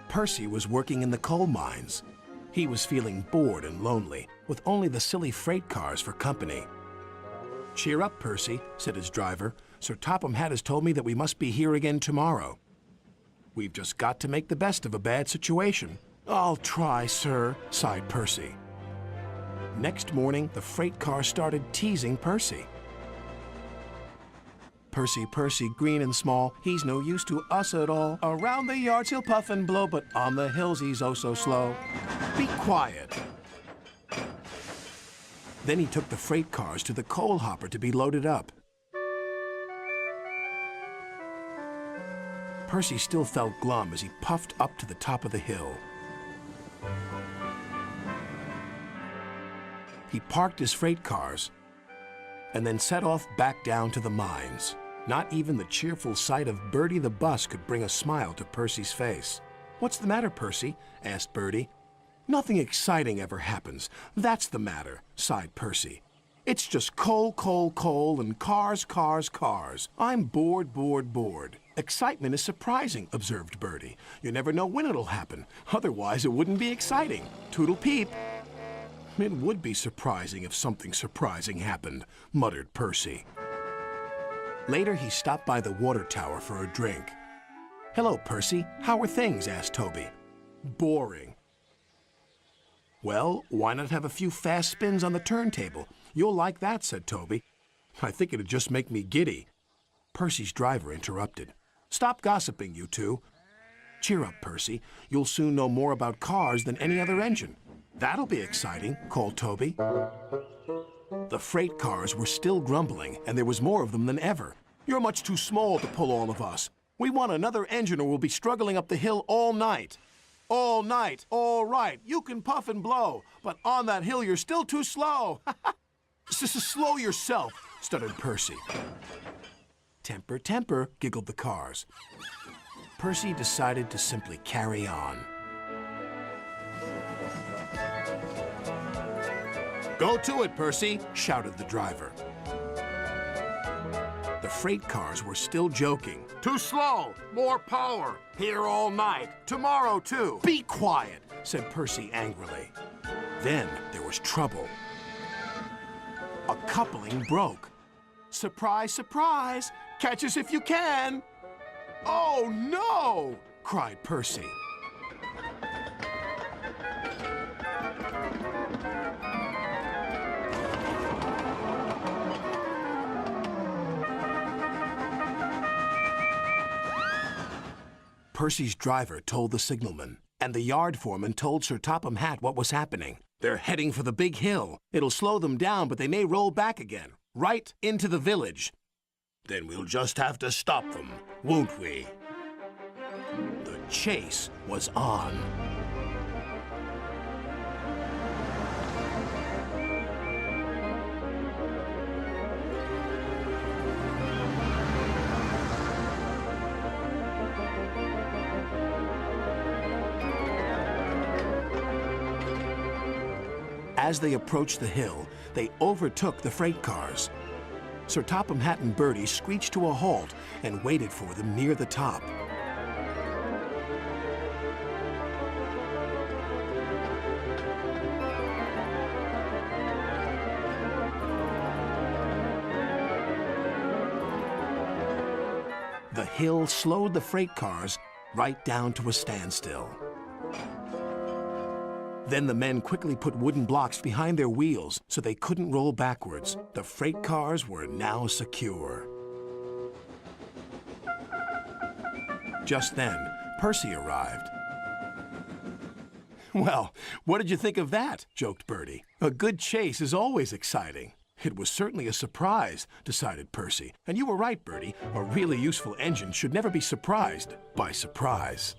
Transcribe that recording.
Percy was working in the coal mines. He was feeling bored and lonely, with only the silly freight cars for company. "Cheer up, Percy," said his driver. "Sir Topham Hatt has told me that we must be here again tomorrow. We've just got to make the best of a bad situation." "I'll try, sir," sighed Percy. Next morning, the freight car started teasing Percy. "Percy, Percy, green and small, he's no use to us at all. Around the yards he'll puff and blow, but on the hills he's oh so slow. Be quiet." Then he took the freight cars to the coal hopper to be loaded up. Percy still felt glum as he puffed up to the top of the hill. He parked his freight cars and then set off back down to the mines. Not even the cheerful sight of Bertie the bus could bring a smile to Percy's face. "What's the matter, Percy?" asked Bertie. "Nothing exciting ever happens. That's the matter," sighed Percy. "It's just coal, coal, coal, and cars, cars, cars. I'm bored, bored, bored." "Excitement is surprising," observed Bertie. "You never know when it'll happen. Otherwise, it wouldn't be exciting. Toodle peep." "It would be surprising if something surprising happened," muttered Percy. Later, he stopped by the water tower for a drink. "Hello, Percy. How are things?" asked Toby. "Boring." "Well, why not have a few fast spins on the turntable? You'll like that," said Toby. "I think it'd just make me giddy." Percy's driver interrupted. "Stop gossiping, you two. Cheer up, Percy. You'll soon know more about cars than any other engine." "That'll be exciting," called Toby. The freight cars were still grumbling, and there was more of them than ever. "You're much too small to pull all of us. We want another engine or we'll be struggling up the hill all night." "All night, all right. You can puff and blow, but on that hill you're still too slow." Slow yourself," stuttered Percy. "Temper, temper," giggled the cars. Percy decided to simply carry on. "Go to it, Percy," shouted the driver. The freight cars were still joking. "Too slow, more power, here all night, tomorrow too." "Be quiet," said Percy angrily. Then there was trouble. A coupling broke. "Surprise, surprise, catch us if you can." "Oh no!" cried Percy. Percy's driver told the signalman, and the yard foreman told Sir Topham Hatt what was happening. "They're heading for the big hill. It'll slow them down, but they may roll back again, right into the village." "Then we'll just have to stop them, won't we?" The chase was on. As they approached the hill, they overtook the freight cars. Sir Topham Hatt and Bertie screeched to a halt and waited for them near the top. The hill slowed the freight cars right down to a standstill. Then the men quickly put wooden blocks behind their wheels so they couldn't roll backwards. The freight cars were now secure. Just then, Percy arrived. "Well, what did you think of that?" joked Bertie. "A good chase is always exciting." "It was certainly a surprise," decided Percy. "And you were right, Bertie. A really useful engine should never be surprised by surprise."